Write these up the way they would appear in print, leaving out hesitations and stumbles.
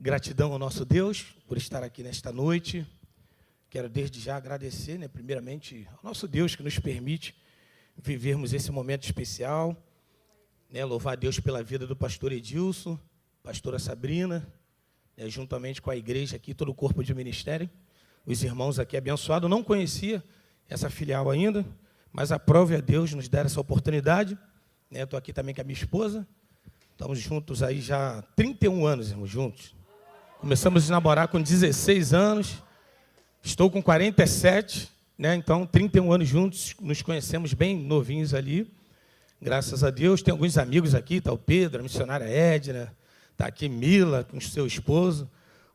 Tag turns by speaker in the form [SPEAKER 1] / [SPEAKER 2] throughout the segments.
[SPEAKER 1] Gratidão ao nosso Deus por estar aqui nesta noite. Quero desde já agradecer, primeiramente, ao nosso Deus que nos permite vivermos esse momento especial. Louvar a Deus pela vida do pastor Edilson, pastora Sabrina, juntamente com a igreja aqui, todo o corpo de ministério. Os irmãos aqui abençoados. Não conhecia essa filial ainda, mas aprove a Deus nos dar essa oportunidade. Estou aqui também com a minha esposa. Estamos juntos aí já há 31 anos, irmãos, juntos. Começamos a namorar com 16 anos. Estou com 47, então 31 anos juntos. Nos conhecemos bem novinhos ali. Graças a Deus. Tem alguns amigos aqui, está o Pedro, a missionária Edna, está aqui Mila com o seu esposo.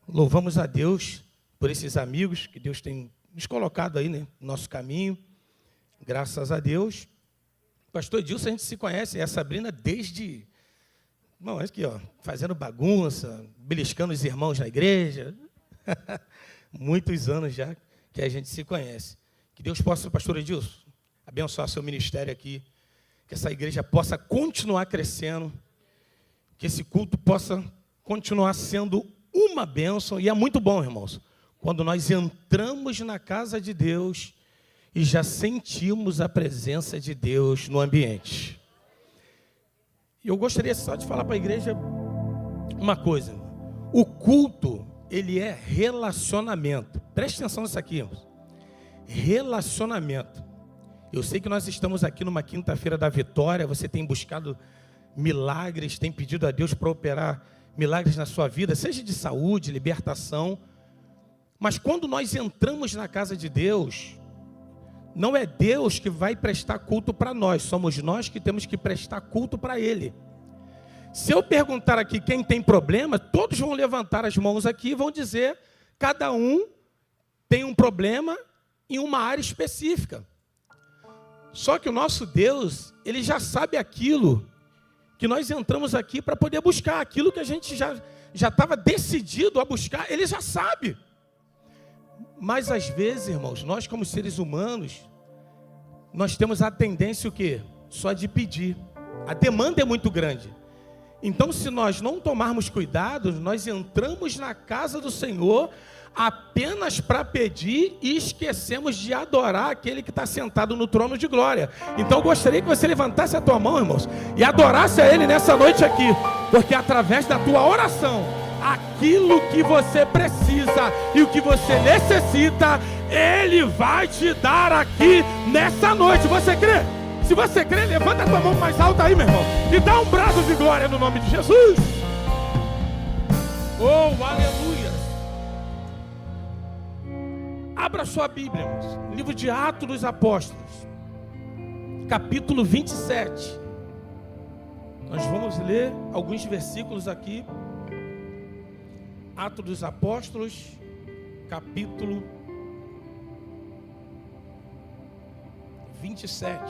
[SPEAKER 1] Louvamos a Deus por esses amigos que Deus tem nos colocado aí, no nosso caminho. Graças a Deus. Pastor Edilson, a gente se conhece, a Sabrina desde... Bom, aqui, fazendo bagunça, beliscando os irmãos na igreja. Muitos anos já que a gente se conhece. Que Deus possa, pastor Edilson, abençoar seu ministério aqui. Que essa igreja possa continuar crescendo. Que esse culto possa continuar sendo uma bênção. E é muito bom, irmãos, quando nós entramos na casa de Deus e já sentimos a presença de Deus no ambiente. E eu gostaria só de falar para a igreja uma coisa. O culto, ele é relacionamento. Preste atenção nisso aqui, irmãos. Relacionamento. Eu sei que nós estamos aqui numa quinta-feira da vitória. Você tem buscado milagres, tem pedido a Deus para operar milagres na sua vida, seja de saúde, libertação. Mas quando nós entramos na casa de Deus, não é Deus que vai prestar culto para nós, somos nós que temos que prestar culto para Ele. Se eu perguntar aqui quem tem problema, todos vão levantar as mãos aqui e vão dizer, cada um tem um problema em uma área específica. Só que o nosso Deus, Ele já sabe aquilo que nós entramos aqui para poder buscar, aquilo que a gente já estava decidido a buscar, Ele já sabe. Mas às vezes, irmãos, nós como seres humanos, nós temos a tendência o quê? Só de pedir. A demanda é muito grande. Então, se nós não tomarmos cuidado, nós entramos na casa do Senhor apenas para pedir e esquecemos de adorar aquele que está sentado no trono de glória. Então, eu gostaria que você levantasse a tua mão, irmãos, e adorasse a Ele nessa noite aqui, porque através da tua oração, aquilo que você precisa e o que você necessita, Ele vai te dar aqui nessa noite. Você crê? Se você crê, levanta a tua mão mais alta aí, meu irmão, e dá um brado de glória no nome de Jesus. Oh, aleluia. Abra sua Bíblia, irmãos, livro de Atos dos Apóstolos, capítulo 27. Nós vamos ler alguns versículos aqui. Atos dos Apóstolos, capítulo 27.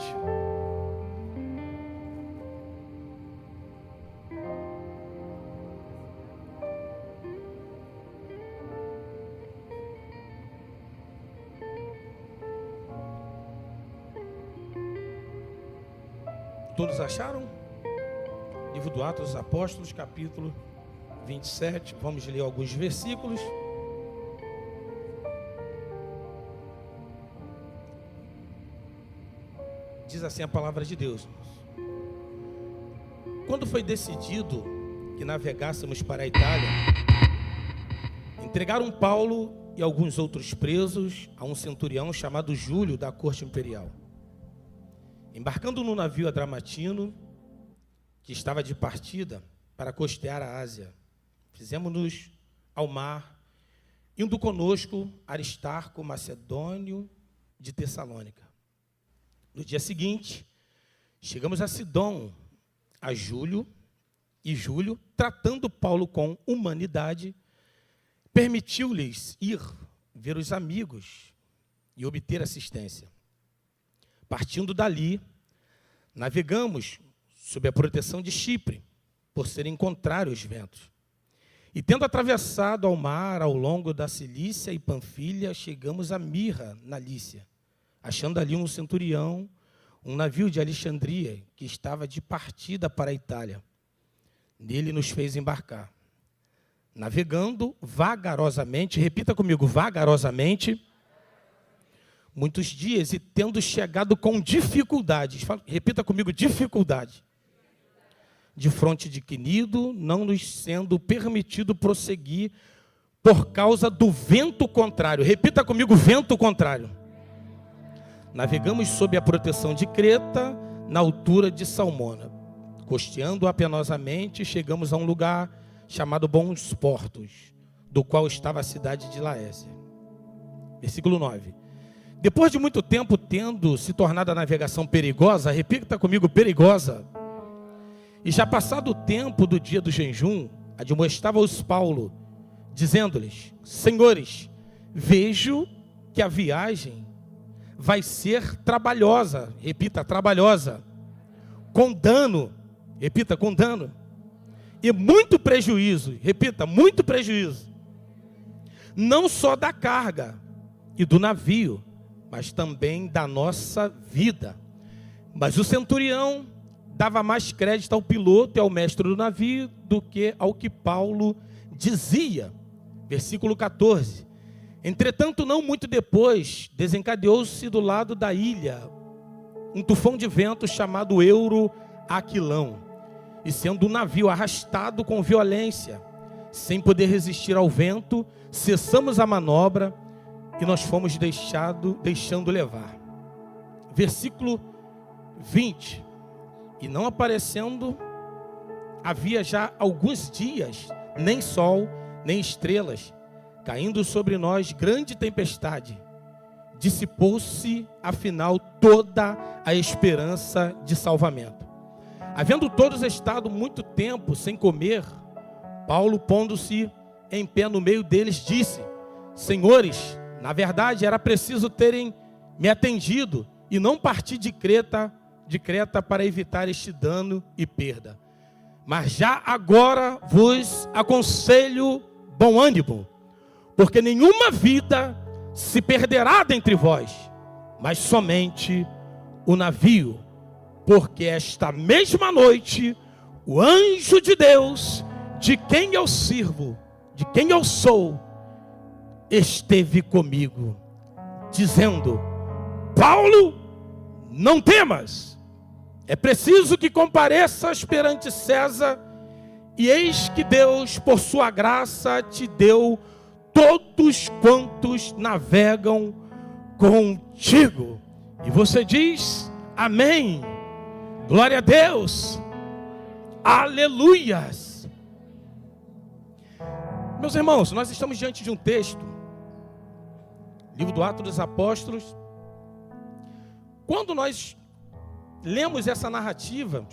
[SPEAKER 1] Todos acharam? Livro do Atos dos Apóstolos, capítulo 27, vamos ler alguns versículos. Diz assim a palavra de Deus: quando foi decidido que navegássemos para a Itália, entregaram Paulo e alguns outros presos a um centurião chamado Júlio da corte imperial. Embarcando no navio Adramatino, que estava de partida para costear a Ásia, fizemos-nos ao mar, indo conosco Aristarco, macedônio de Tessalônica. No dia seguinte, chegamos a Sidom, a Júlio, e Júlio, tratando Paulo com humanidade, permitiu-lhes ir ver os amigos e obter assistência. Partindo dali, navegamos sob a proteção de Chipre, por serem contrários aos ventos. E tendo atravessado ao mar ao longo da Cilícia e Panfilha, chegamos a Mirra, na Lícia, achando ali um centurião, um navio de Alexandria, que estava de partida para a Itália. Nele nos fez embarcar. navegando vagarosamente, repita comigo, vagarosamente, muitos dias, e tendo chegado com dificuldades, repita comigo, dificuldade, de fronte de Quinido, não nos sendo permitido prosseguir por causa do vento contrário. Repita comigo, vento contrário. Navegamos sob a proteção de Creta, na altura de Salmona. Costeando penosamente, chegamos a um lugar chamado Bons Portos, do qual estava a cidade de Laésia. Versículo 9. Depois de muito tempo tendo se tornado a navegação perigosa, repita comigo, perigosa, e já passado o tempo do dia do jejum, admoestava-os Paulo, dizendo-lhes, senhores, vejo que a viagem vai ser trabalhosa, repita, trabalhosa, com dano, repita, com dano, e muito prejuízo, repita, muito prejuízo, não só da carga e do navio, mas também da nossa vida. Mas o centurião dava mais crédito ao piloto e ao mestre do navio do que ao que Paulo dizia. Versículo 14. Entretanto, não muito depois, desencadeou-se do lado da ilha um tufão de vento chamado Euro-Aquilão, e sendo o navio arrastado com violência, sem poder resistir ao vento, cessamos a manobra e nós fomos deixando levar. Versículo 20. E não aparecendo, havia já alguns dias, nem sol, nem estrelas, caindo sobre nós grande tempestade. Dissipou-se, afinal, toda a esperança de salvamento. Havendo todos estado muito tempo sem comer, Paulo, pondo-se em pé no meio deles, disse, senhores, na verdade era preciso terem me atendido e não partir de Creta para evitar este dano e perda. Mas já agora vos aconselho bom ânimo, porque nenhuma vida se perderá dentre vós, mas somente o navio, porque esta mesma noite o anjo de Deus, de quem eu sirvo, de quem eu sou, esteve comigo, dizendo, Paulo, não temas, é preciso que compareças perante César, e eis que Deus, por sua graça, te deu todos quantos navegam contigo. E você diz, amém, glória a Deus, aleluias. Meus irmãos, nós estamos diante de um texto, livro do Atos dos Apóstolos. Quando nós lemos essa narrativa,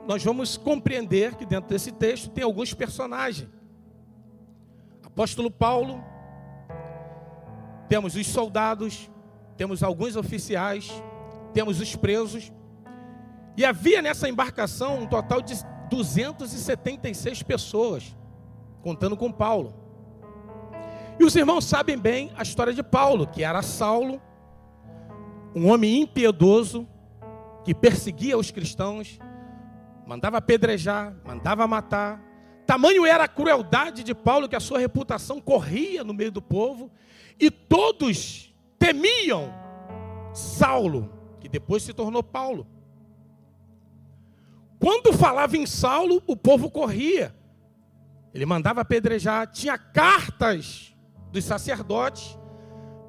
[SPEAKER 1] nós vamos compreender que dentro desse texto tem alguns personagens. Apóstolo Paulo, temos os soldados, temos alguns oficiais, temos os presos. E havia nessa embarcação um total de 276 pessoas, contando com Paulo. E os irmãos sabem bem a história de Paulo, que era Saulo, um homem impiedoso, que perseguia os cristãos, mandava apedrejar, mandava matar. Tamanho era a crueldade de Paulo que a sua reputação corria no meio do povo, e todos temiam Saulo, que depois se tornou Paulo. Quando falava em Saulo, o povo corria. Ele mandava apedrejar, tinha cartas dos sacerdotes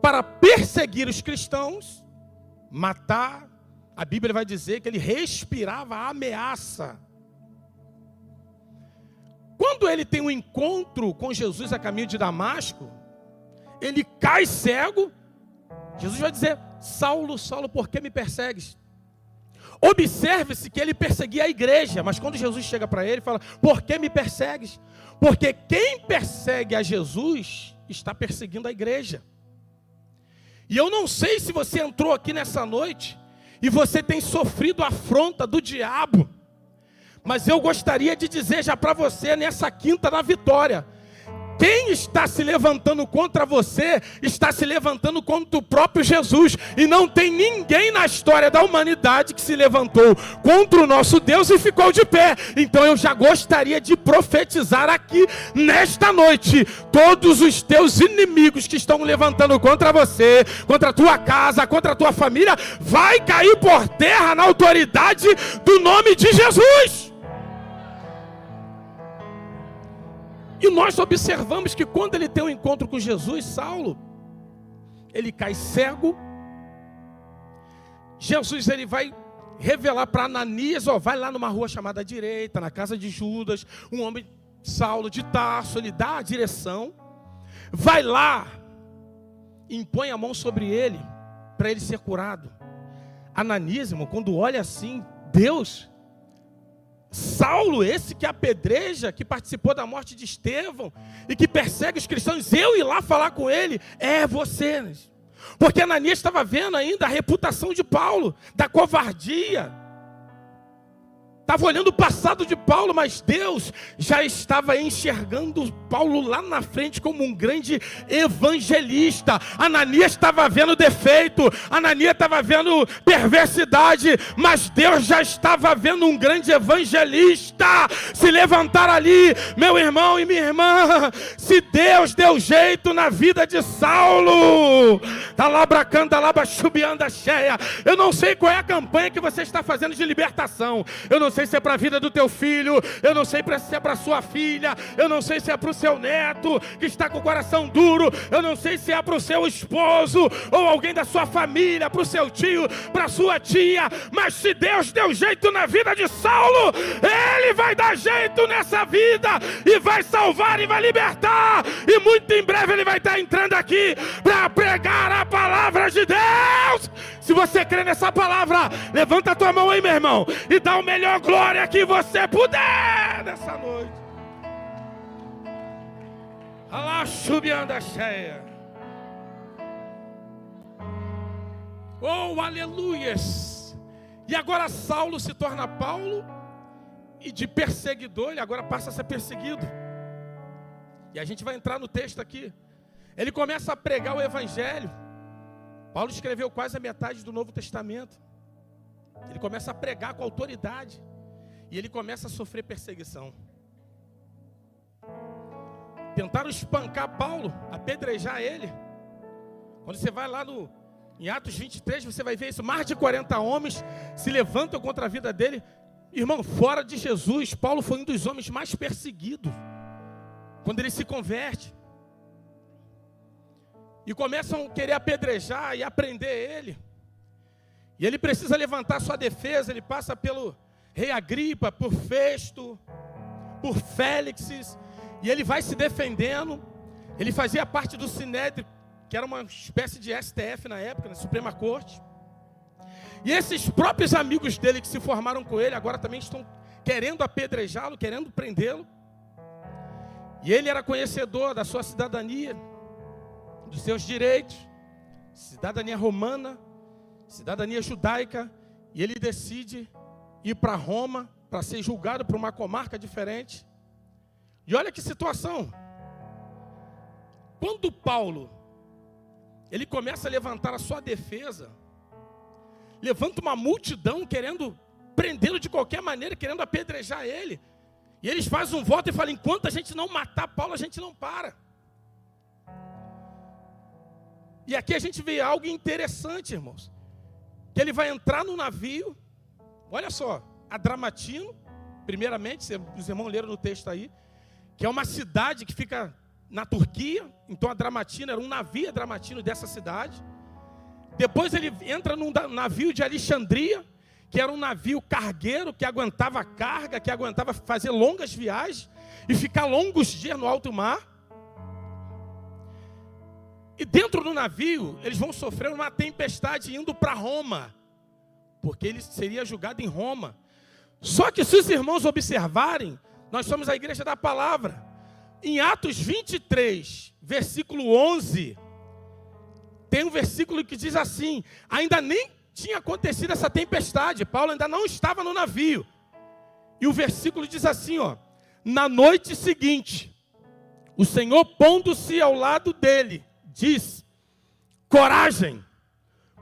[SPEAKER 1] para perseguir os cristãos, matar. A Bíblia vai dizer que ele respirava a ameaça. Quando ele tem um encontro com Jesus a caminho de Damasco, ele cai cego. Jesus vai dizer, Saulo, Saulo, por que me persegues? Observe-se que ele perseguia a igreja, mas quando Jesus chega para ele, fala, por que me persegues? Porque quem persegue a Jesus está perseguindo a igreja. E eu não sei se você entrou aqui nessa noite e você tem sofrido a afronta do diabo, mas eu gostaria de dizer já para você nessa quinta da vitória, Quem está se levantando contra você, está se levantando contra o próprio Jesus. E não tem ninguém na história da humanidade que se levantou contra o nosso Deus e ficou de pé. Então eu já gostaria de profetizar aqui, nesta noite, todos os teus inimigos que estão levantando contra você, contra a tua casa, contra a tua família, vai cair por terra na autoridade do nome de Jesus. E nós observamos que quando ele tem um encontro com Jesus, Saulo, ele cai cego. Jesus ele vai revelar para Ananias, vai lá numa rua chamada direita, na casa de Judas, um homem, Saulo de Tarso, ele dá a direção, vai lá, impõe a mão sobre ele, para ele ser curado. Ananias, irmão, quando olha assim, Deus, Saulo, esse que apedreja, que participou da morte de Estevão e que persegue os cristãos, eu ir lá falar com ele, é você. Porque Ananias estava vendo ainda a reputação de Paulo, da covardia. Estava olhando o passado de Paulo, mas Deus já estava enxergando Paulo lá na frente como um grande evangelista. Ananias estava vendo defeito, Ananias estava vendo perversidade, mas Deus já estava vendo um grande evangelista se levantar ali. Meu irmão e minha irmã, se Deus deu jeito na vida de Saulo, eu não sei qual é a campanha que você está fazendo de libertação, eu não sei se é para a vida do teu filho, eu não sei se é para a sua filha, eu não sei se é para o seu neto que está com o coração duro, eu não sei se é para o seu esposo ou alguém da sua família, para o seu tio, para a sua tia, mas se Deus deu jeito na vida de Saulo, Ele vai dar jeito nessa vida e vai salvar e vai libertar, e muito em breve Ele vai estar entrando aqui para pregar a palavra de Deus. Se você crê nessa palavra, levanta a tua mão aí, meu irmão, e dá o melhor glória que você puder nessa noite. Alá, chubianda cheia. Oh, aleluias. E agora Saulo se torna Paulo, e de perseguidor ele agora passa a ser perseguido. E a gente vai entrar no texto aqui. Ele começa a pregar o evangelho. Paulo escreveu quase a metade do Novo Testamento. Ele começa a pregar com autoridade. E ele começa a sofrer perseguição. Tentaram espancar Paulo, apedrejar ele. Quando você vai lá em Atos 23, você vai ver isso. Mais de 40 homens se levantam contra a vida dele. Irmão, fora de Jesus, Paulo foi um dos homens mais perseguidos. Quando ele se converte. E começam a querer apedrejar e prender ele. E ele precisa levantar sua defesa. Ele passa pelo rei Agripa, por Festo, por Félix. E ele vai se defendendo. Ele fazia parte do Sinédrio, que era uma espécie de STF na época, na Suprema Corte. E esses próprios amigos dele que se formaram com ele, agora também estão querendo apedrejá-lo, querendo prendê-lo. E ele era conhecedor da sua cidadania, dos seus direitos, cidadania romana, cidadania judaica, e ele decide ir para Roma para ser julgado por uma comarca diferente. E olha que situação. Quando Paulo ele começa a levantar a sua defesa, levanta uma multidão querendo prendê-lo de qualquer maneira, querendo apedrejar ele. E eles fazem um voto e falam: enquanto a gente não matar Paulo, a gente não para. E aqui a gente vê algo interessante, irmãos. Que ele vai entrar no navio. Olha só, Adramatino, primeiramente, os irmãos leram no texto aí, que é uma cidade que fica na Turquia. Então Adramatino era um navio Adramatino dessa cidade. Depois ele entra num navio de Alexandria, que era um navio cargueiro, que aguentava carga, que aguentava fazer longas viagens e ficar longos dias no alto mar. E dentro do navio, eles vão sofrer uma tempestade indo para Roma, porque ele seria julgado em Roma. Só que se os irmãos observarem, nós somos a igreja da palavra. Em Atos 23, versículo 11, tem um versículo que diz assim: ainda nem tinha acontecido essa tempestade, Paulo ainda não estava no navio. E o versículo diz assim, na noite seguinte, O Senhor, pondo-se ao lado dele, diz: coragem,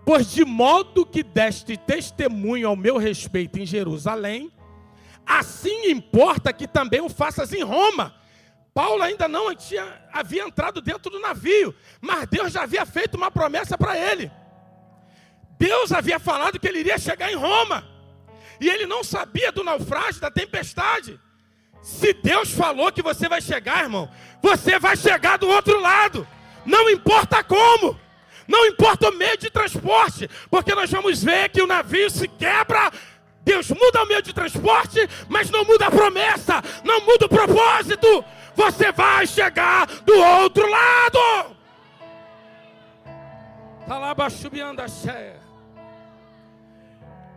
[SPEAKER 1] pois de modo que deste testemunho ao meu respeito em Jerusalém, assim importa que também o faças em Roma. Paulo ainda não havia entrado dentro do navio, mas Deus já havia feito uma promessa para ele. Deus havia falado que ele iria chegar em Roma, e ele não sabia do naufrágio, da tempestade. Se Deus falou que você vai chegar, irmão, você vai chegar do outro lado, não importa como, não importa o meio de transporte, porque nós vamos ver que o navio se quebra. Deus muda o meio de transporte, mas não muda a promessa, não muda o propósito. Você vai chegar do outro lado.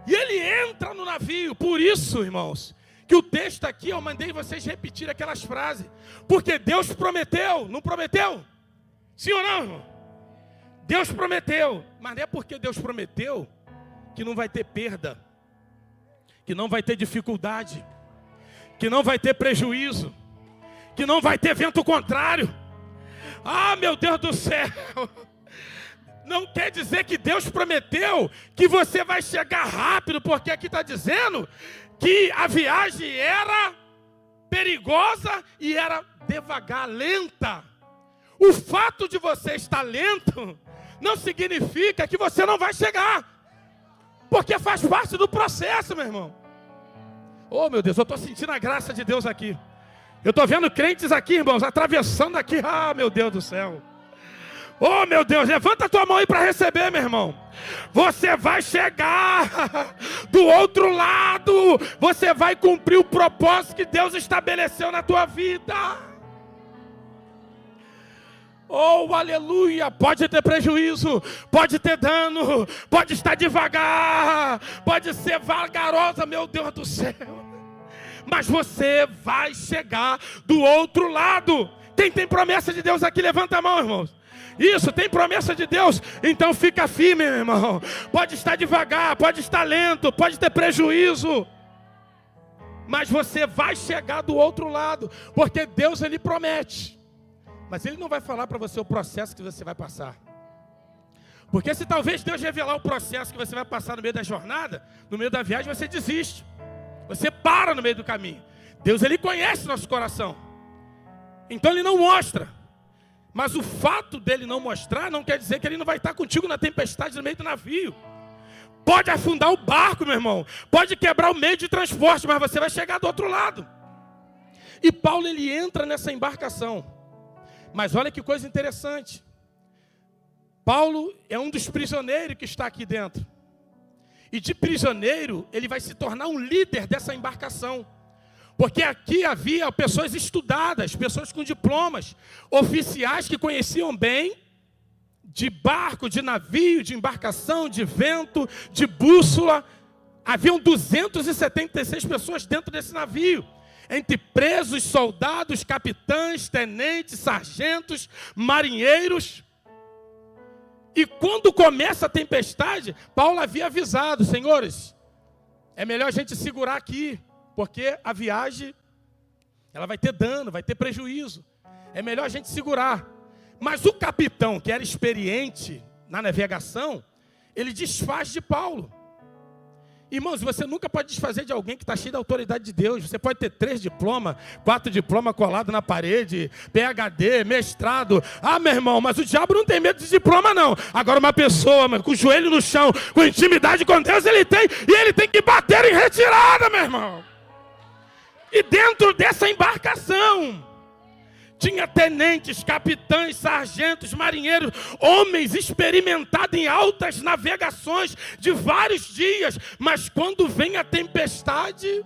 [SPEAKER 1] E ele entra no navio. Por isso, irmãos, que o texto aqui, eu mandei vocês repetir aquelas frases. Porque Deus prometeu, não prometeu? Sim ou não, irmão? Deus prometeu. Mas não é porque Deus prometeu que não vai ter perda, que não vai ter dificuldade, que não vai ter prejuízo, que não vai ter vento contrário. Ah, meu Deus do céu! Não quer dizer que Deus prometeu que você vai chegar rápido, porque aqui está dizendo que a viagem era perigosa e era devagar, lenta. O fato de você estar lento não significa que você não vai chegar, porque faz parte do processo, meu irmão. Oh, meu Deus, eu estou sentindo a graça de Deus aqui. Eu estou vendo crentes aqui, irmãos, atravessando aqui. Ah, meu Deus do céu. Oh, meu Deus, levanta a tua mão aí para receber, meu irmão. Você vai chegar do outro lado. Você vai cumprir o propósito que Deus estabeleceu na tua vida. Oh, aleluia. Pode ter prejuízo, pode ter dano, pode estar devagar, pode ser vagarosa, meu Deus do céu. Mas você vai chegar do outro lado. Quem tem promessa de Deus aqui, levanta a mão, irmãos. Isso, tem promessa de Deus, então fica firme, meu irmão. Pode estar devagar, pode estar lento, pode ter prejuízo, mas você vai chegar do outro lado, porque Deus, Ele promete. Mas Ele não vai falar para você o processo que você vai passar. Porque se talvez Deus revelar o processo que você vai passar no meio da jornada, no meio da viagem, você desiste. Você para no meio do caminho. Deus, Ele conhece nosso coração. Então Ele não mostra. Mas o fato dele não mostrar não quer dizer que Ele não vai estar contigo na tempestade no meio do navio. Pode afundar o barco, meu irmão. Pode quebrar o meio de transporte, mas você vai chegar do outro lado. E Paulo, ele entra nessa embarcação. Mas olha que coisa interessante. Paulo é um dos prisioneiros que está aqui dentro. E de prisioneiro, ele vai se tornar um líder dessa embarcação. Porque aqui havia pessoas estudadas, pessoas com diplomas, oficiais que conheciam bem de barco, de navio, de embarcação, de vento, de bússola. Haviam 276 pessoas dentro desse navio, entre presos, soldados, capitães, tenentes, sargentos, marinheiros. E quando começa a tempestade, Paulo havia avisado: senhores, é melhor a gente segurar aqui, porque a viagem, ela vai ter dano, vai ter prejuízo. É melhor a gente segurar. Mas o capitão, que era experiente na navegação, ele desfaz de Paulo. Irmãos, você nunca pode desfazer de alguém que está cheio da autoridade de Deus. Você pode ter 3 diplomas, 4 diplomas colados na parede, PhD, mestrado. Ah, meu irmão, mas o diabo não tem medo de diploma, não. Agora uma pessoa com o joelho no chão, com intimidade com Deus, ele tem. E ele tem que bater em retirada, meu irmão. E dentro dessa embarcação tinha tenentes, capitães, sargentos, marinheiros, homens experimentados em altas navegações de vários dias. Mas quando vem a tempestade,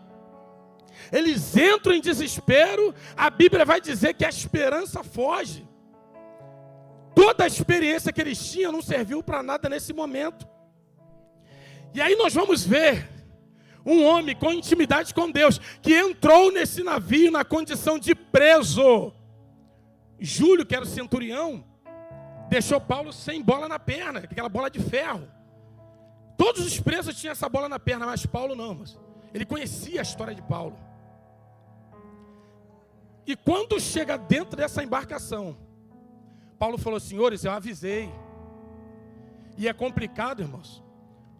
[SPEAKER 1] eles entram em desespero. A Bíblia vai dizer que a esperança foge. Toda a experiência que eles tinham não serviu para nada nesse momento. E aí nós vamos ver um homem com intimidade com Deus, que entrou nesse navio na condição de preso. Júlio, que era o centurião, deixou Paulo sem bola na perna, aquela bola de ferro. Todos os presos tinham essa bola na perna, mas Paulo não, mas ele conhecia a história de Paulo. E quando chega dentro dessa embarcação, Paulo falou: senhores, eu avisei. E é complicado, irmãos,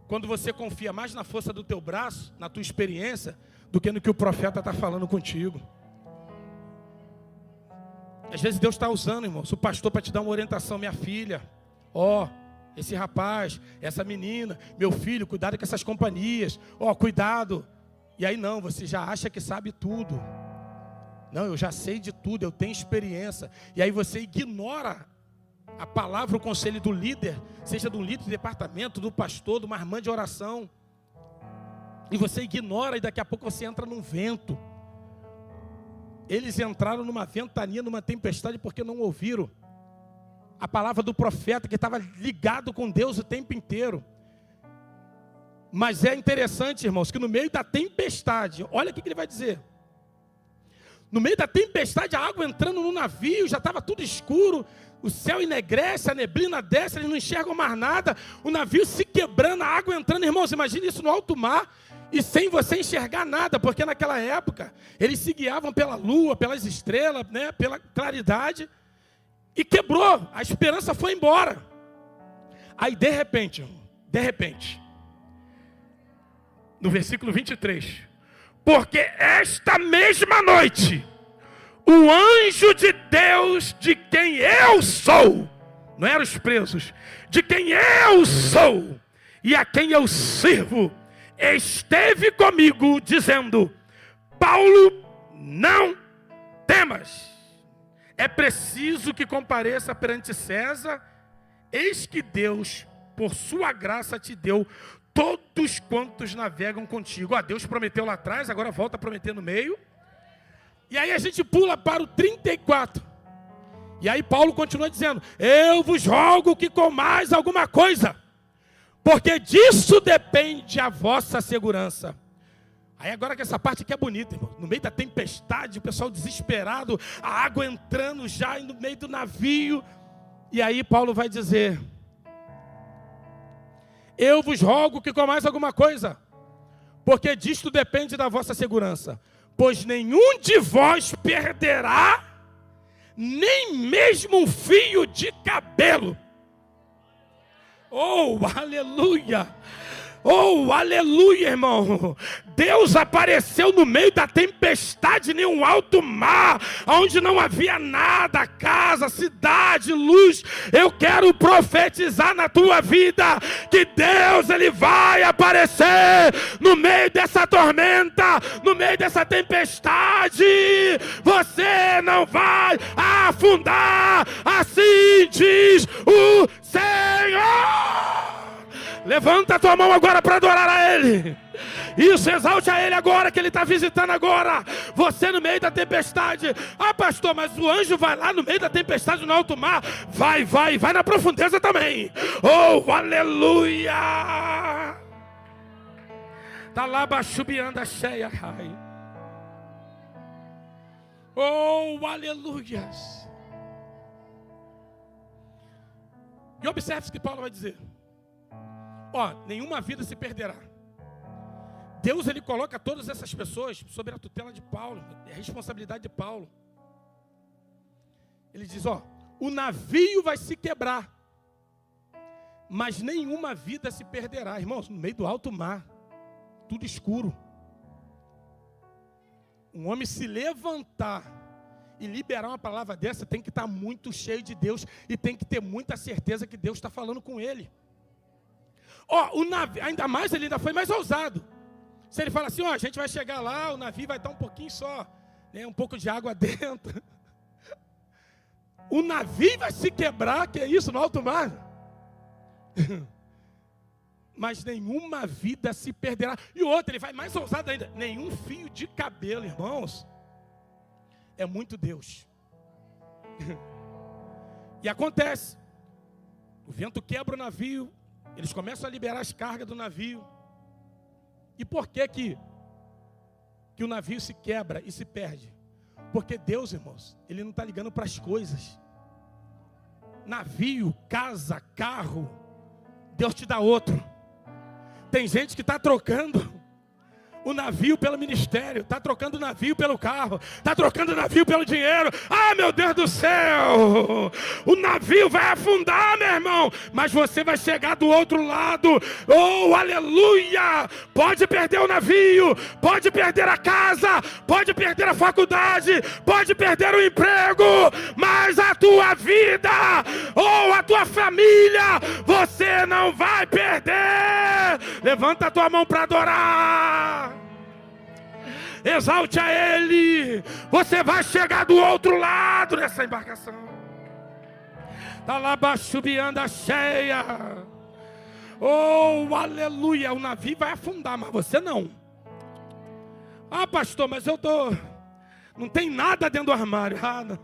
[SPEAKER 1] quando você confia mais na força do teu braço, na tua experiência, do que no que o profeta está falando contigo. Às vezes Deus está usando, irmãos, o pastor para te dar uma orientação. Minha filha, esse rapaz, essa menina, meu filho, cuidado com essas companhias, cuidado. E aí não, você já acha que sabe tudo. Não, eu já sei de tudo, eu tenho experiência. E aí você ignora a palavra, o conselho do líder, seja do líder de departamento, do pastor, de uma irmã de oração. E você ignora e daqui a pouco você entra num vento. Eles entraram numa ventania, numa tempestade, porque não ouviram a palavra do profeta, que estava ligado com Deus o tempo inteiro. Mas é interessante, irmãos, que no meio da tempestade, olha o que ele vai dizer. No meio da tempestade, a água entrando no navio, já estava tudo escuro, o céu enegrece, a neblina desce, eles não enxergam mais nada, o navio se quebrando, a água entrando. Irmãos, imagine isso no alto mar, e sem você enxergar nada, porque naquela época, eles se guiavam pela lua, pelas estrelas, né, pela claridade, e quebrou, a esperança foi embora. Aí de repente, no versículo 23, porque esta mesma noite, o anjo de Deus, de quem eu sou, não eram os presos, de quem eu sou e a quem eu sirvo, esteve comigo, dizendo: Paulo, não temas, é preciso que compareça perante César, eis que Deus, por sua graça, te deu todos quantos navegam contigo. Deus prometeu lá atrás, agora volta a prometer no meio. E aí a gente pula para o 34. E aí Paulo continua dizendo: eu vos rogo que comais alguma coisa, porque disso depende a vossa segurança. Aí agora que essa parte aqui é bonita, irmão. No meio da tempestade, o pessoal desesperado, a água entrando já no meio do navio. E aí Paulo vai dizer: eu vos rogo que comais alguma coisa, porque disto depende da vossa segurança. Pois nenhum de vós perderá nem mesmo um fio de cabelo. Oh, aleluia! Oh, aleluia, irmão. Deus apareceu no meio da tempestade, em um alto mar, onde não havia nada, casa, cidade, luz. Eu quero profetizar na tua vida que Deus, Ele vai aparecer no meio dessa tormenta, no meio dessa tempestade. Você não vai afundar, assim diz o Senhor. Levanta a tua mão agora para adorar a Ele. Isso, exalte a Ele agora, que Ele está visitando agora. Você no meio da tempestade. Pastor, mas o anjo vai lá no meio da tempestade no alto mar. Vai na profundeza também. Oh, aleluia. Tá lá baixubiando a cheia. Oh, aleluia. E observe o que Paulo vai dizer. Nenhuma vida se perderá. Deus, Ele coloca todas essas pessoas sob a tutela de Paulo, é a responsabilidade de Paulo. Ele diz, o navio vai se quebrar, mas nenhuma vida se perderá. Irmãos, no meio do alto mar, tudo escuro. Um homem se levantar e liberar uma palavra dessa, tem que estar muito cheio de Deus e tem que ter muita certeza que Deus está falando com ele. O navio, ainda mais, ele ainda foi mais ousado. Se ele fala assim, a gente vai chegar lá, o navio vai estar um pouquinho só, né, um pouco de água dentro. O navio vai se quebrar, que é isso, no alto mar. Mas nenhuma vida se perderá. E outro, ele vai mais ousado ainda. Nenhum fio de cabelo, irmãos. É muito Deus. E acontece. O vento quebra o navio. Eles começam a liberar as cargas do navio. E por que o navio se quebra e se perde? Porque Deus, irmãos, Ele não está ligando para as coisas. Navio, casa, carro, Deus te dá outro. Tem gente que está trocando o navio pelo ministério, está trocando o navio pelo carro, está trocando o navio pelo dinheiro. Ah, meu Deus do céu! O navio vai afundar, meu irmão, mas você vai chegar do outro lado. Oh, aleluia! Pode perder o navio, pode perder a casa, pode perder a faculdade, pode perder o emprego, mas a tua vida, ou a tua família, você não vai perder. Levanta a tua mão para adorar. Exalte a Ele. Você vai chegar do outro lado dessa embarcação. Está lá baixubiando a cheia. Oh, aleluia. O navio vai afundar, mas você não. Ah, pastor, mas eu não tem nada dentro do armário. Ah, não.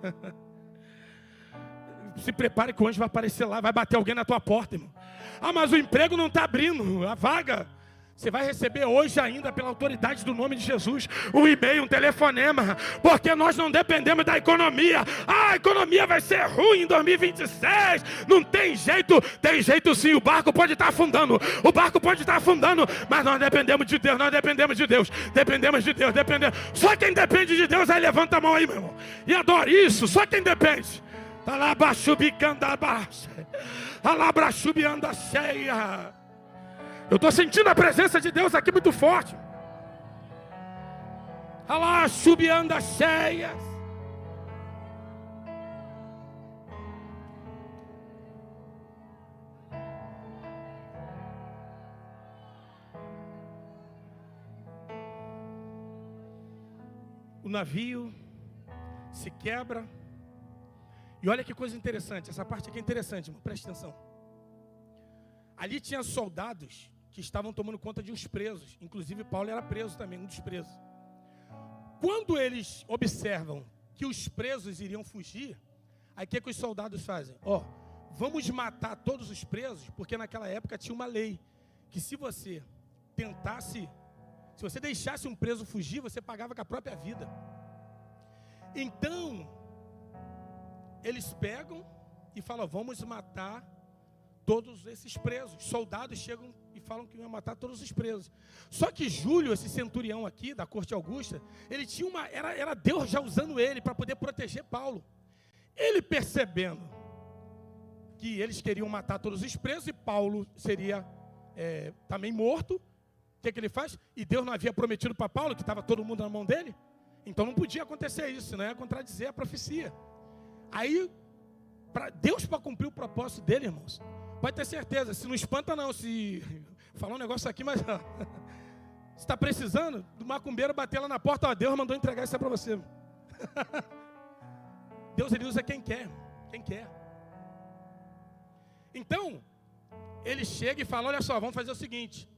[SPEAKER 1] Se prepare que o anjo vai aparecer lá, vai bater alguém na tua porta, irmão. Ah, mas o emprego não está abrindo, a vaga. Você vai receber hoje ainda, pela autoridade do nome de Jesus, um e-mail, um telefonema, porque nós não dependemos da economia. Ah, a economia vai ser ruim em 2026. Não tem jeito sim, o barco pode estar afundando, mas nós dependemos de Deus, dependemos de Deus. Só quem depende de Deus, aí levanta a mão aí, meu irmão, e adora isso, só quem depende. Tá lá baixubicando a baixa, tá lá baixubiando a cheia. Eu estou sentindo a presença de Deus aqui muito forte. Olha lá, chubiando as cheias. O navio se quebra. E olha que coisa interessante. Essa parte aqui é interessante, irmão. Preste atenção. Ali tinha soldados que estavam tomando conta de uns presos. Inclusive Paulo era preso também, um dos presos. Quando eles observam que os presos iriam fugir, aí o que os soldados fazem? Vamos matar todos os presos, porque naquela época tinha uma lei, que se você deixasse um preso fugir, você pagava com a própria vida. Então, eles pegam e falam, vamos matar todos esses presos. Soldados chegam e falam que iam matar todos os presos. Só que Júlio, esse centurião aqui da corte Augusta, ele tinha era Deus já usando ele para poder proteger Paulo. Ele percebendo que eles queriam matar todos os presos e Paulo seria também morto, o que ele faz? E Deus não havia prometido para Paulo que estava todo mundo na mão dele? Então não podia acontecer isso, não ia contradizer a profecia. Aí, Deus, para cumprir o propósito dele, irmãos, pode ter certeza, se não espanta não, se falar um negócio aqui, mas se está precisando, do macumbeiro bater lá na porta, Deus mandou entregar isso para você. Deus, ele usa quem quer. Então, ele chega e fala, olha só, vamos fazer o seguinte,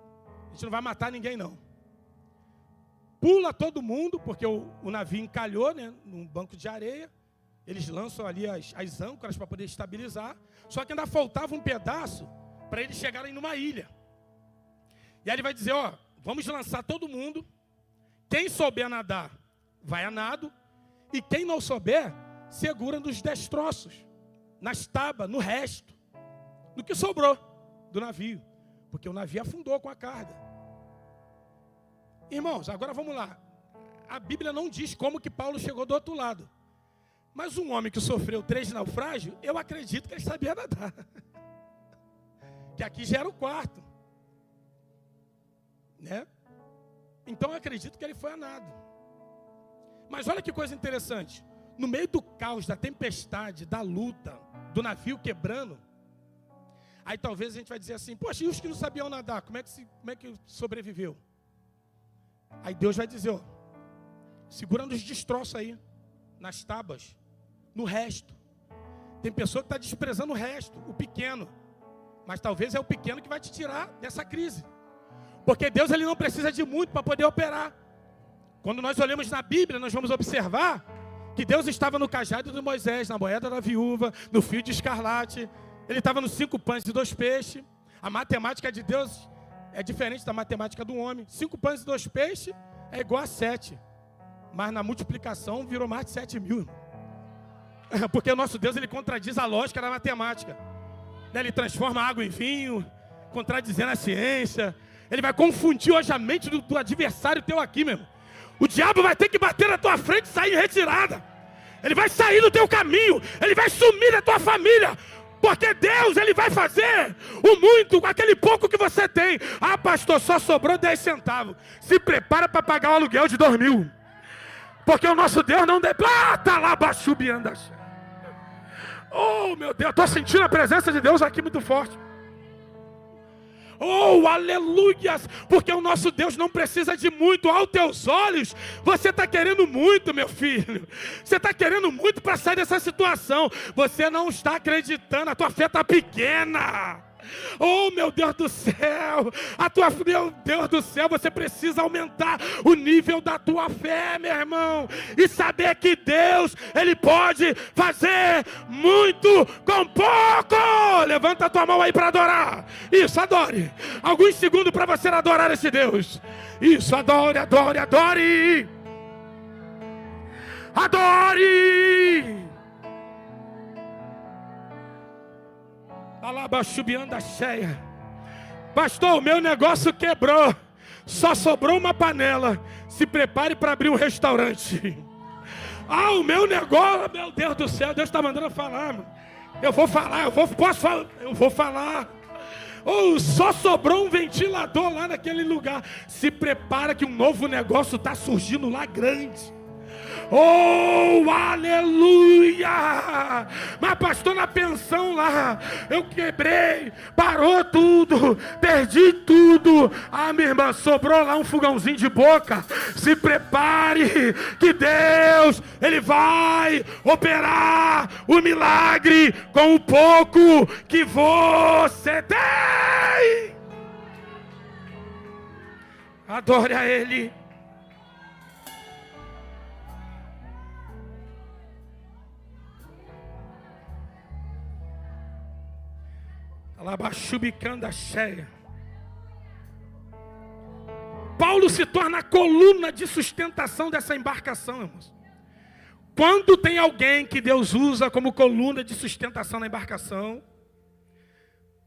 [SPEAKER 1] a gente não vai matar ninguém não. Pula todo mundo, porque o navio encalhou, né, num banco de areia. Eles lançam ali as âncoras para poder estabilizar. Só que ainda faltava um pedaço para eles chegarem numa ilha. E aí ele vai dizer, vamos lançar todo mundo. Quem souber nadar, vai a nado. E quem não souber, segura nos destroços, nas tábuas, no resto, no que sobrou do navio. Porque o navio afundou com a carga. Irmãos, agora vamos lá. A Bíblia não diz como que Paulo chegou do outro lado. Mas um homem que sofreu 3 naufrágios, eu acredito que ele sabia nadar. Que aqui já era o 4º. Né? Então eu acredito que ele foi a nado. Mas olha que coisa interessante. No meio do caos, da tempestade, da luta, do navio quebrando, aí talvez a gente vai dizer assim, poxa, e os que não sabiam nadar, como é que sobreviveu? Aí Deus vai dizer, segurando os destroços aí, nas tábuas, no resto. Tem pessoa que está desprezando o resto, o pequeno. Mas talvez é o pequeno que vai te tirar dessa crise. Porque Deus, ele não precisa de muito para poder operar. Quando nós olhamos na Bíblia, nós vamos observar que Deus estava no cajado de Moisés, na moeda da viúva, no fio de escarlate. Ele estava nos 5 pães e 2 peixes. A matemática de Deus é diferente da matemática do homem. 5 pães e 2 peixes é igual a 7. Mas na multiplicação virou mais de 7 mil. Porque o nosso Deus, ele contradiz a lógica da matemática. Ele transforma água em vinho, contradizendo a ciência. Ele vai confundir hoje a mente do adversário teu aqui, meu irmão. O diabo vai ter que bater na tua frente e sair em retirada. Ele vai sair do teu caminho. Ele vai sumir da tua família. Porque Deus, Ele vai fazer o muito com aquele pouco que você tem. Ah, pastor, só sobrou 10 centavos. Se prepara para pagar o aluguel de 2.000. Porque o nosso Deus não tá lá, baixubiando. Oh, meu Deus, estou sentindo a presença de Deus aqui muito forte. Oh, aleluias, porque o nosso Deus não precisa de muito. Aos teus olhos, você está querendo muito, meu filho. Você está querendo muito para sair dessa situação. Você não está acreditando, a tua fé está pequena. Oh, meu Deus do céu, meu Deus do céu, você precisa aumentar o nível da tua fé, meu irmão, e saber que Deus, Ele pode fazer muito com pouco. Levanta a tua mão aí para adorar. Isso, adore. Alguns segundos para você adorar esse Deus. Isso, adore, adore, adore. Adore. Alabaxubianda cheia. Pastor, o meu negócio quebrou. Só sobrou uma panela. Se prepare para abrir um restaurante. Ah, o meu negócio, meu Deus do céu, Deus está mandando eu falar. Eu vou falar, posso falar? Eu vou falar. Oh, só sobrou um ventilador lá naquele lugar. Se prepara que um novo negócio está surgindo lá grande. Oh, aleluia! Mas pastor, na pensão lá, eu quebrei, parou tudo, perdi tudo. Ah, minha irmã, sobrou lá um fogãozinho de boca. Se prepare que Deus, Ele vai operar o milagre com o pouco que você tem. Adore a Ele. Alabaxubicanda cheia. Paulo se torna a coluna de sustentação dessa embarcação, irmãos. Quando tem alguém que Deus usa como coluna de sustentação na embarcação,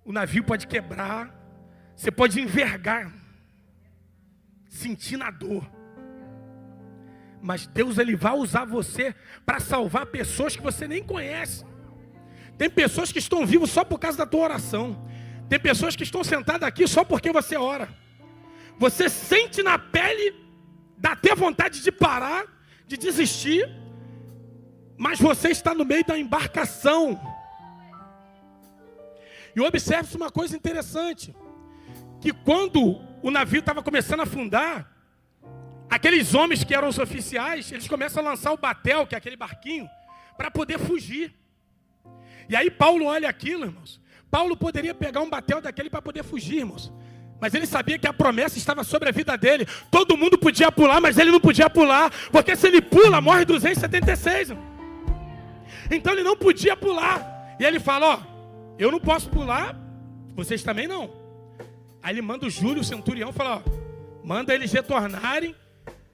[SPEAKER 1] o navio pode quebrar, você pode envergar, sentir na dor. Mas Deus, Ele vai usar você para salvar pessoas que você nem conhece. Tem pessoas que estão vivas só por causa da tua oração. Tem pessoas que estão sentadas aqui só porque você ora. Você sente na pele, dá até vontade de parar, de desistir, mas você está no meio da embarcação. E observe-se uma coisa interessante, que quando o navio estava começando a afundar, aqueles homens que eram os oficiais, eles começam a lançar o batel, que é aquele barquinho, para poder fugir. E aí Paulo olha aquilo, irmãos. Paulo poderia pegar um batel daquele para poder fugir, irmãos. Mas ele sabia que a promessa estava sobre a vida dele. Todo mundo podia pular, mas ele não podia pular. Porque se ele pula, morre 276. Irmão. Então ele não podia pular. E ele fala, ó, eu não posso pular, vocês também não. Aí ele manda o Júlio, o centurião, fala, ó, manda eles retornarem,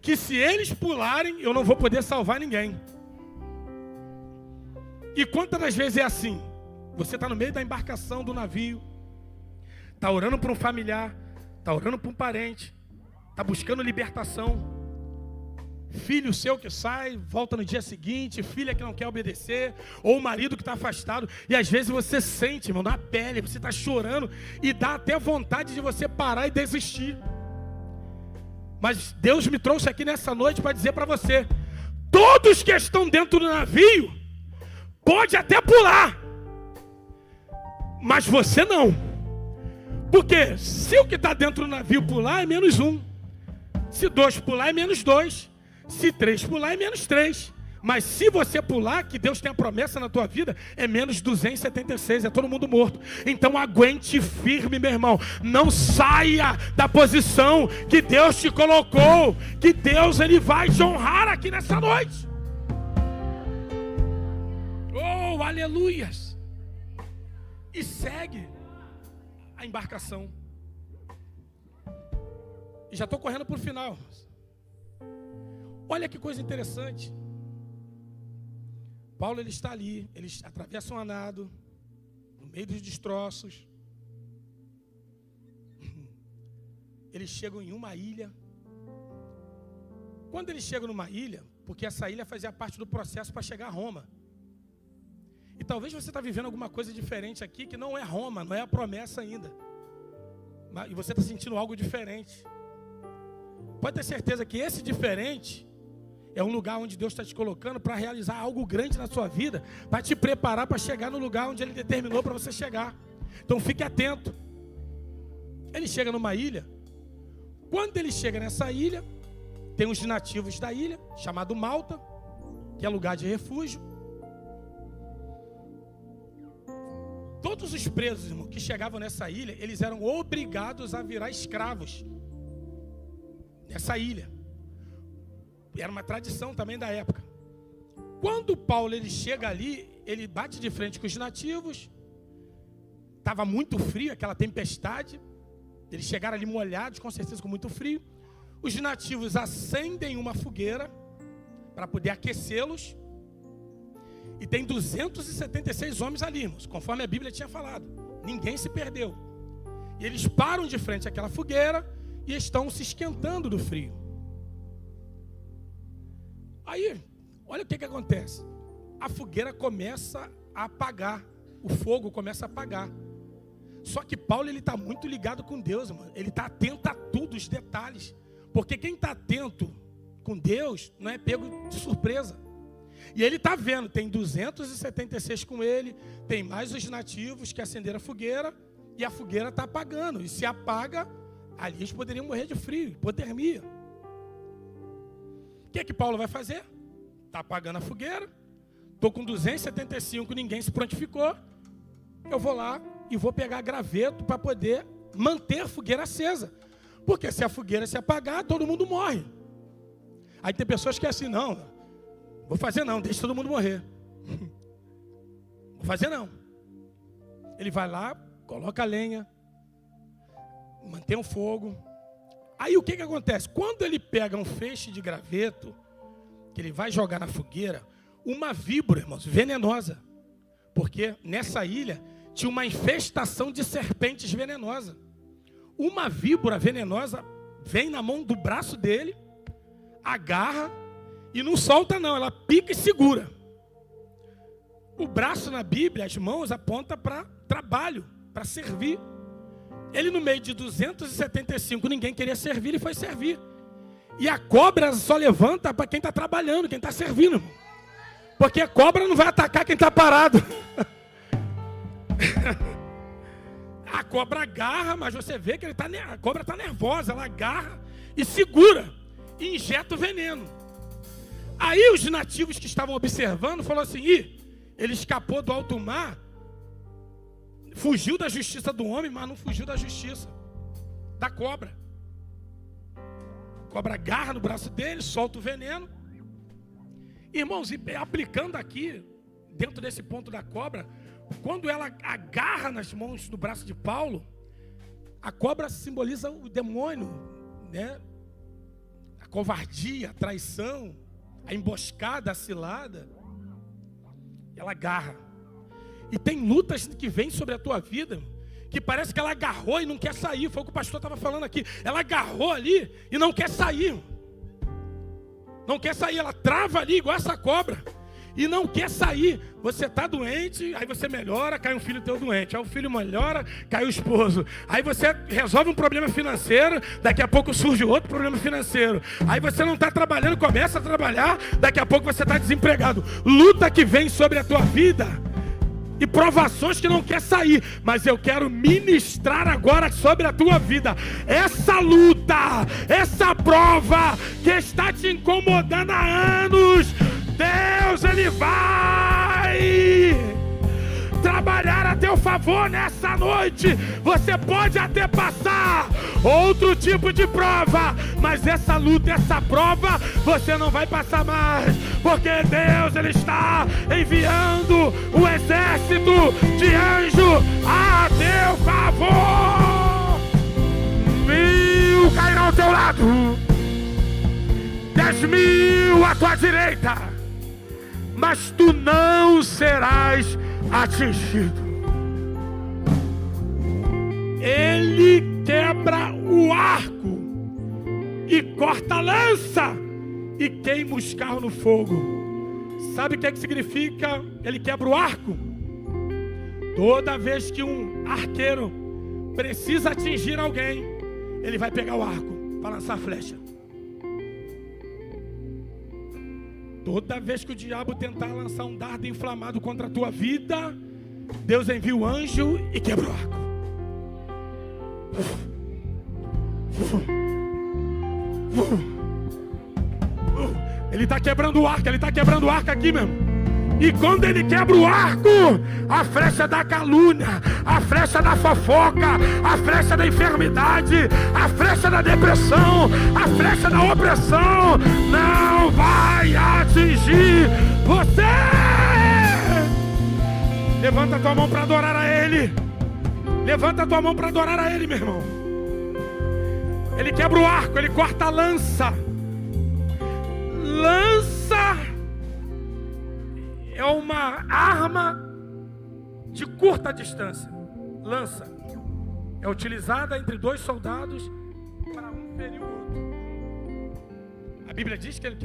[SPEAKER 1] que se eles pularem, eu não vou poder salvar ninguém. E quantas das vezes é assim? Você está no meio da embarcação do navio, está orando para um familiar, está orando para um parente, está buscando libertação. Filho seu que sai, volta no dia seguinte, filha que não quer obedecer, ou o marido que está afastado. E às vezes você sente, irmão, na pele, você está chorando e dá até vontade de você parar e desistir. Mas Deus me trouxe aqui nessa noite para dizer para você, todos que estão dentro do navio, pode até pular, mas você não. Porque se o que está dentro do navio pular é menos 1. Se 2 pular é menos 2. Se 3 pular é menos 3. Mas se você pular, que Deus tem a promessa na tua vida, é menos 276, é todo mundo morto. Então aguente firme, meu irmão. Não saia da posição que Deus te colocou. Que Deus, Ele vai te honrar aqui nessa noite. Oh, aleluias. E segue a embarcação. E já estou correndo para o final. Olha que coisa interessante. Paulo, ele está ali, eles atravessam a nado, no meio dos destroços. eles chegam em uma ilha. Quando eles chegam numa ilha, porque essa ilha fazia parte do processo para chegar a Roma. E talvez você está vivendo alguma coisa diferente aqui, que não é Roma, não é a promessa ainda. E você está sentindo algo diferente. Pode ter certeza que esse diferente é um lugar onde Deus está te colocando para realizar algo grande na sua vida, para te preparar para chegar no lugar onde Ele determinou para você chegar. Então fique atento. Ele chega numa ilha. Quando ele chega nessa ilha, tem os nativos da ilha, chamado Malta, que é lugar de refúgio. Todos os presos, irmão, que chegavam nessa ilha, eles eram obrigados a virar escravos nessa ilha. Era uma tradição também da época. Quando Paulo ele chega ali, ele bate de frente com os nativos. Estava muito frio, aquela tempestade. Eles chegaram ali molhados, com certeza com muito frio. Os nativos acendem uma fogueira para poder aquecê-los. E tem 276 homens ali, irmãos, conforme a Bíblia tinha falado. Ninguém se perdeu. E eles param de frente àquela fogueira e estão se esquentando do frio. Aí, olha o que acontece. A fogueira começa a apagar. O fogo começa a apagar. Só que Paulo está muito ligado com Deus, irmão. Ele está atento a tudo, os detalhes. Porque quem está atento com Deus não é pego de surpresa. E ele está vendo, tem 276 com ele, tem mais os nativos que acenderam a fogueira, e a fogueira está apagando. E se apaga, ali eles poderiam morrer de frio, hipotermia. O que é que Paulo vai fazer? Está apagando a fogueira, estou com 275, ninguém se prontificou. Eu vou lá e vou pegar graveto para poder manter a fogueira acesa. Porque se a fogueira se apagar, todo mundo morre. Aí tem pessoas que é assim, não, vou fazer não, deixa todo mundo morrer. Vou fazer não. Ele vai lá, coloca a lenha, mantém o fogo. Aí o que acontece? Quando ele pega um feixe de graveto, que ele vai jogar na fogueira, uma víbora, irmãos, venenosa. Porque nessa ilha tinha uma infestação de serpentes venenosas. Uma víbora venenosa vem na mão do braço dele, agarra e não solta não, ela pica e segura. O braço na Bíblia, as mãos apontam para trabalho, para servir. Ele no meio de 275, ninguém queria servir, ele foi servir. E a cobra só levanta para quem está trabalhando, quem está servindo, irmão. Porque a cobra não vai atacar quem está parado. A cobra agarra, mas você vê que a cobra está nervosa, ela agarra e segura, e injeta o veneno. Aí os nativos que estavam observando falaram assim, ele escapou do alto mar, fugiu da justiça do homem, mas não fugiu da justiça da cobra. A cobra agarra no braço dele, solta o veneno. Irmãos, e aplicando aqui, dentro desse ponto da cobra, quando ela agarra nas mãos do braço de Paulo, a cobra simboliza o demônio, né? A covardia, a traição, a emboscada, a cilada. Ela agarra. E tem lutas que vêm sobre a tua vida, que parece que ela agarrou e não quer sair. Foi o que o pastor estava falando aqui. Ela agarrou ali e não quer sair. Não quer sair, ela trava ali igual essa cobra. E não quer sair. Você está doente, aí você melhora, cai um filho teu doente. Aí o filho melhora, cai o esposo. Aí você resolve um problema financeiro, daqui a pouco surge outro problema financeiro. Aí você não está trabalhando, começa a trabalhar, daqui a pouco você está desempregado. Luta que vem sobre a tua vida. E provações que não quer sair, mas eu quero ministrar agora sobre a tua vida. Essa luta, essa prova que está te incomodando há anos, Deus, Ele vai trabalhar a teu favor nessa noite. Você pode até passar outro tipo de prova, mas essa luta, essa prova, você não vai passar mais, porque Deus, Ele está enviando um exército de anjos a teu favor. 1000 cairão ao teu lado, 10.000 à tua direita, mas tu não serás atingido. Ele quebra o arco e corta a lança e queima os carros no fogo. Sabe o que significa? Ele quebra o arco. Toda vez que um arqueiro precisa atingir alguém, ele vai pegar o arco para lançar a flecha. Toda vez que o diabo tentar lançar um dardo inflamado contra a tua vida, Deus envia o anjo e quebra o arco. Ele está quebrando o arco, ele está quebrando o arco aqui mesmo. E quando ele quebra o arco, a flecha da calúnia, a flecha da fofoca, a flecha da enfermidade, a flecha da depressão, a flecha da opressão não vai atingir você. Levanta a tua mão para adorar a Ele. Levanta a tua mão para adorar a Ele, meu irmão. Ele quebra o arco, ele corta a lança. Lança é uma arma de curta distância. Lança é utilizada entre dois soldados para um ferir o outro. A Bíblia diz que ele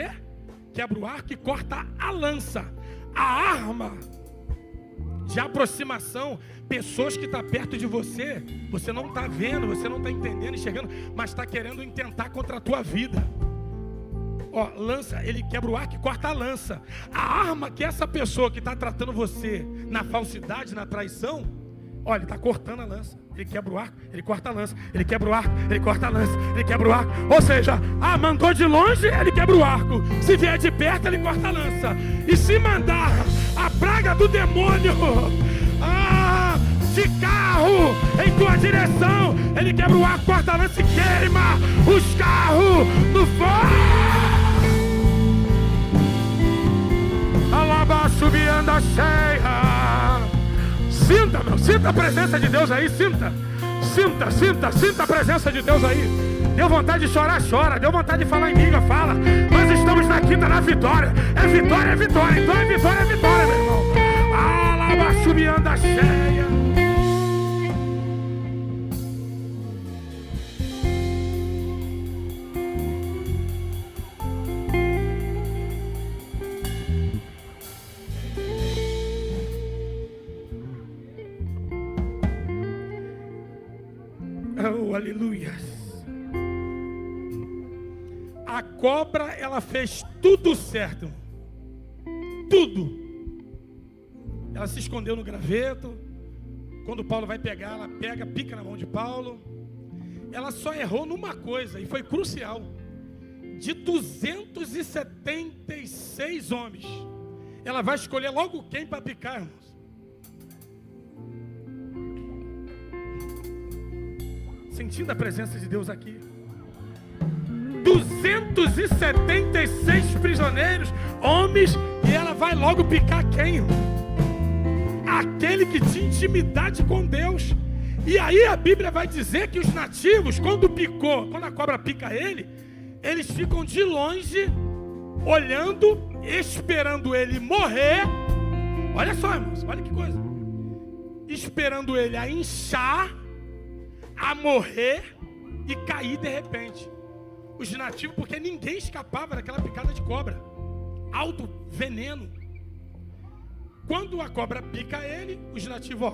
[SPEAKER 1] quebra o arco e corta a lança. A arma de aproximação, pessoas que estão perto de você, você não está vendo, você não está entendendo, enxergando, mas está querendo intentar contra a tua vida. Ó, lança, ele quebra o arco e corta a lança. A arma que essa pessoa que está tratando você na falsidade, na traição, ó, ele está cortando a lança. Ele quebra o arco, ele corta a lança. Ele quebra o arco, ele corta a lança. Ele quebra o arco. Ou seja, mandou de longe, ele quebra o arco. Se vier de perto, ele corta a lança. E se mandar a praga do demônio de carro em tua direção, ele quebra o arco, corta a lança e queima os carros no fogo. Alabaçubianda cheia. Sinta, meu, sinta a presença de Deus aí, sinta a presença de Deus aí. Deu vontade de chorar, chora. Deu vontade de falar em língua, fala. Nós estamos na quinta na vitória. É vitória, é vitória. Então é vitória, meu irmão. Alabaçubianda cheia. Oh, aleluia. A cobra, ela fez tudo certo. Tudo. Ela se escondeu no graveto. Quando Paulo vai pegar, ela pega, pica na mão de Paulo. Ela só errou numa coisa, e foi crucial. De 276 homens, ela vai escolher logo quem para picar, irmãos. Sentindo a presença de Deus aqui. 276 prisioneiros, homens, e ela vai logo picar quem? Aquele que tinha intimidade com Deus. E aí a Bíblia vai dizer que os nativos, quando a cobra pica ele, eles ficam de longe, olhando, esperando ele morrer. Olha só, irmãos, olha que coisa. Esperando ele a inchar, a morrer e cair de repente. Os nativos, porque ninguém escapava daquela picada de cobra. Alto veneno. Quando a cobra pica ele, os nativos,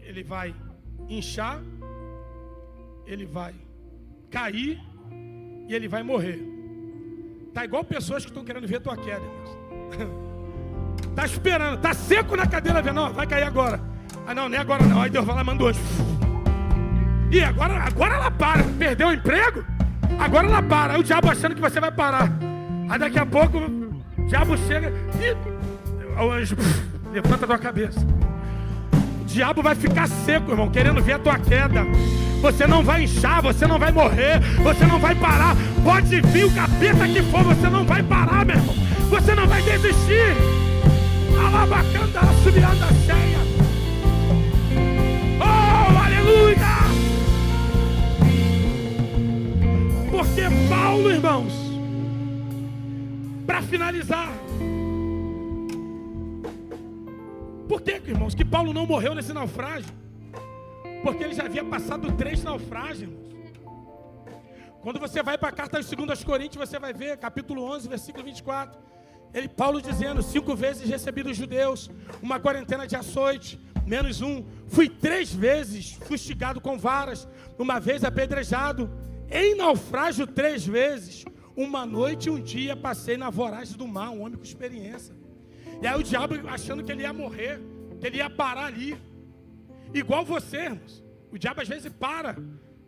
[SPEAKER 1] ele vai inchar, ele vai cair e ele vai morrer. Tá igual pessoas que estão querendo ver tua queda, irmãos. Tá esperando, tá seco na cadeira, vendo, não, vai cair agora. Ah não, nem agora não. Aí Deus vai lá e manda hoje. E agora ela para. Perdeu o emprego? Agora ela para. Aí o diabo achando que você vai parar. Aí daqui a pouco o diabo chega e o anjo levanta a tua cabeça. O diabo vai ficar seco, irmão, querendo ver a tua queda. Você não vai inchar, você não vai morrer, você não vai parar. Pode vir o capeta que for, você não vai parar, meu irmão. Você não vai desistir. Alabacanda, subianda cheia. Oh, aleluia! Porque Paulo, irmãos, para finalizar, por que, irmãos, que Paulo não morreu nesse naufrágio? Porque ele já havia passado 3 naufrágios, irmãos. Quando você vai para a carta de 2 Coríntios, você vai ver, capítulo 11, versículo 24. Paulo dizendo, 5 vezes recebi dos judeus, uma quarentena de açoite, menos um. Fui 3 vezes fustigado com varas, uma vez apedrejado, em naufrágio 3 vezes. Uma noite e um dia passei na voragem do mar, um homem com experiência. E aí o diabo achando que ele ia morrer, que ele ia parar ali. Igual você, irmãos. O diabo às vezes para,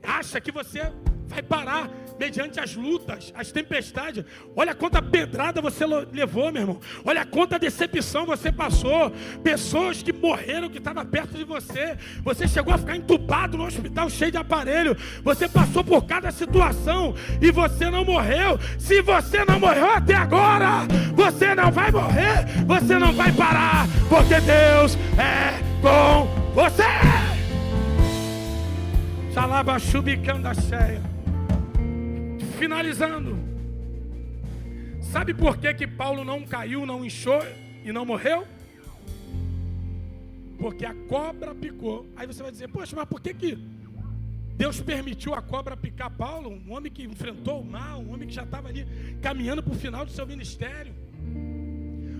[SPEAKER 1] acha que você vai parar mediante as lutas, as tempestades. Olha quanta pedrada você levou, meu irmão. Olha quanta decepção você passou. Pessoas que morreram, que estavam perto de você. Você chegou a ficar entubado no hospital cheio de aparelho. Você passou por cada situação e você não morreu. Se você não morreu até agora, você não vai morrer, você não vai parar, porque Deus é com você. Xalabachubicanda cheia. Finalizando, sabe por que Paulo não caiu, não inchou e não morreu? Porque a cobra picou. Aí você vai dizer, poxa, mas por que Deus permitiu a cobra picar Paulo? Um homem que enfrentou o mal, um homem que já estava ali caminhando para o final do seu ministério.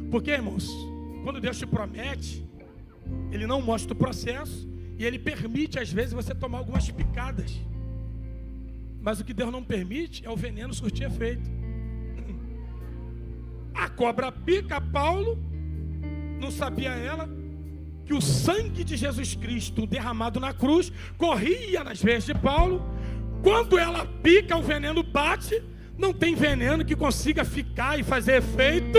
[SPEAKER 1] Porque, irmãos, quando Deus te promete, Ele não mostra o processo e Ele permite, às vezes, você tomar algumas picadas. Mas o que Deus não permite é o veneno surtir efeito. A cobra pica Paulo, não sabia ela que o sangue de Jesus Cristo derramado na cruz corria nas veias de Paulo. Quando ela pica, o veneno bate. Não tem veneno que consiga ficar e fazer efeito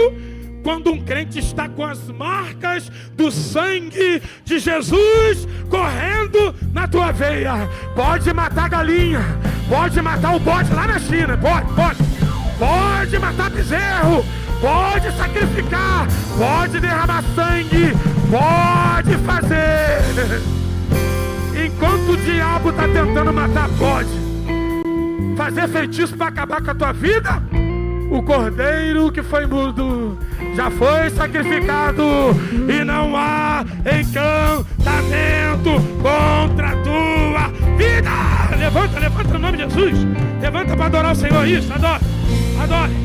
[SPEAKER 1] quando um crente está com as marcas do sangue de Jesus correndo na tua veia. Pode matar galinha, pode matar o bode lá na China, pode matar bezerro, pode sacrificar, pode derramar sangue, pode fazer. Enquanto o diabo está tentando matar, pode fazer feitiço para acabar com a tua vida. O cordeiro que foi mudo já foi sacrificado e não há encantamento contra a tua vida. Levanta no nome de Jesus. Levanta para adorar o Senhor. Isso, adore.